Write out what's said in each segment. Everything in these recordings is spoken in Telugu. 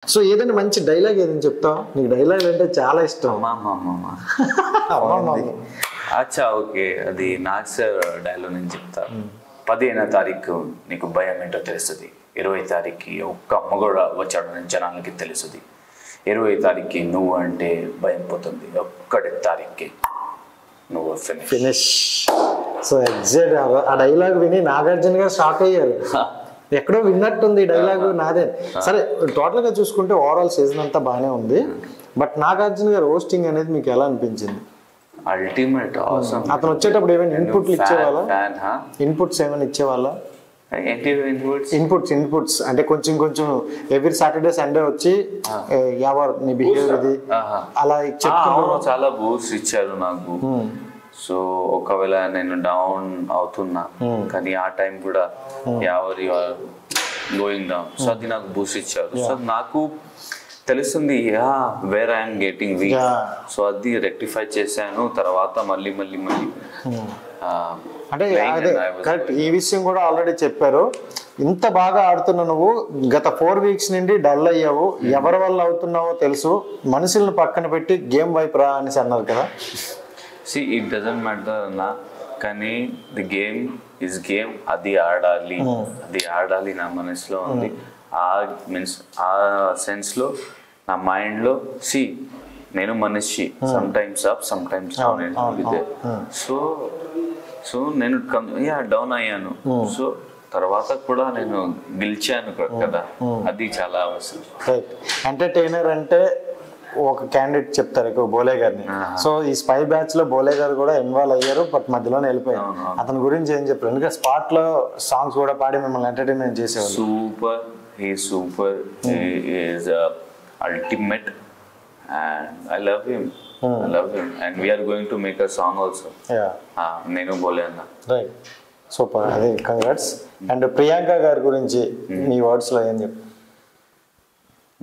సో ఏదైనా మంచి డైలాగ్ ఏదైనా చెప్తావు? నీకు డైలాగ్ అంటే చాలా ఇష్టం. అచ్చా ఓకే, అది నాగ్ సార్ డైలాగ్ నేను చెప్తా. 15వ తారీఖు నీకు భయం ఏంటో తెలుస్తుంది, 20వ తారీఖుకి ఒక్క మగోడు వచ్చాడు జనాలకి తెలుస్తుంది, 20వ తారీఖుకి నువ్వు అంటే భయం పోతుంది, 1వ తారీఖుకి నువ్వు ఫినిష్. సో ఎగ్జాక్ట్ ఆ డైలాగ్ విని నాగార్జున గారు షాక్ అయ్యారు. ఎక్కడో విన్నట్టుంది డైలాగ్ నాదే. సరే టోటల్ గా చూసుకుంటే ఓవరాల్ సీజన్ అంతా బాగానే ఉంది, బట్ నాగార్జున గారు హోస్టింగ్ అనేది మీకు ఎలా అనిపించింది? Ultimate awesome. అతను వచ్చేటప్పుడు ఏమైనా ఇన్పుట్లు ఇచ్చేవాళ్ళ? ఇన్పుట్స్ ఏమైనా ఇచ్చేవాళ్ళ? ఇన్పుట్స్ అంటే కొంచెం ఎవ్రీ సాటర్డే సండే వచ్చి ఎవరు నీ బిహేవియర్ ఇది అలా చాలా బూస్ట్ ఇచ్చారు నాకు. సో ఒకవేళ నేను డౌన్ అవుతున్నా కానీ ఆ టైం కూడా ఎవరు గోయింగ్ డౌన్, సో అది నాకు బూస్ట్ ఇచ్చారు. సో నాకు తెలుస్తుంది where I'm getting week, so అది రెక్టిఫై చేశాను. తర్వాత మళ్ళీ అంటే కరెక్ట్ ఈ విషయం కూడా ఆల్రెడీ చెప్పారు. ఇంత బాగా ఆడుతున్నా నువ్వు గత 4 weeks నుండి డల్ అయ్యావు, ఎవరి వల్ల అవుతున్నావో తెలుసు, మనుషులను పక్కన పెట్టి గేమ్ వైపు రా అనేసి అన్నారు కదా. See, it doesn't matter అన్న, కానీ ది గేమ్ ఇస్ గేమ్, అది ఆడాలి నా మనసులో ఉంది. మీన్స్ ఆ సెన్స్లో నా మైండ్లో నేను మనిషి, some times up some times down ఇదే. సో నేను డౌన్ అయ్యాను, సో తర్వాత కూడా నేను గెలిచాను కదా, అది చాలా అవసరం. ఎంటర్టైనర్ అంటే ఒక క్యాండిడేట్ చెప్తారు ఎక్కువ, బోలే గారిని. సో ఈ స్పై బ్యాచ్ లో బోలే గారు కూడా ఇన్వాల్వ్ అయ్యారు, బట్ మధ్యలోనే వెళ్ళిపోయారు. అతని గురించి ఏం చెప్పారు? ఎందుకంటే స్పాట్ లో సాంగ్స్ కూడా పాడి మిమ్మల్ని ఎంటర్టైన్మెంట్ చేసేవారు. Super ultimate and I love him and we are going to make a song also. నేను బోలే అన్న. రైట్, సూపర్, అదే కంగ్రాట్స్. అండ్ ప్రియాంక గారి గురించి మీ వర్డ్స్ లో ఏం చెప్పారు?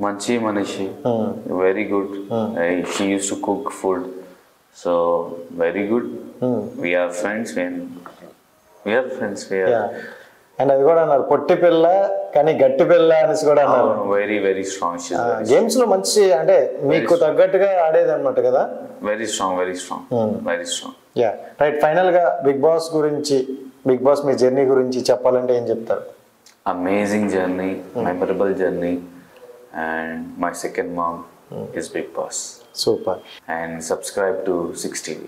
మంచి మనిషి, very good. She use to cook food, so very good. We are friends. And అది కూడా అన్నారు, పొట్టి పిల్ల కానీ గట్టి పిల్ల అనేసి కూడా అన్నారు. Very strong. గేమ్స్ లో మంచి, అంటే మీకు తగ్గట్టుగా ఆడేది అన్నమాట కదా. Very strong. Yeah right. Final గా బిగ్ బాస్ గురించి, బిగ్ బాస్ మీ జర్నీ గురించి చెప్పాలంటే ఏం చెప్తారు? Amazing journey, memorable journey, and my second mom is Big Boss. Super. And subscribe to 6 TV.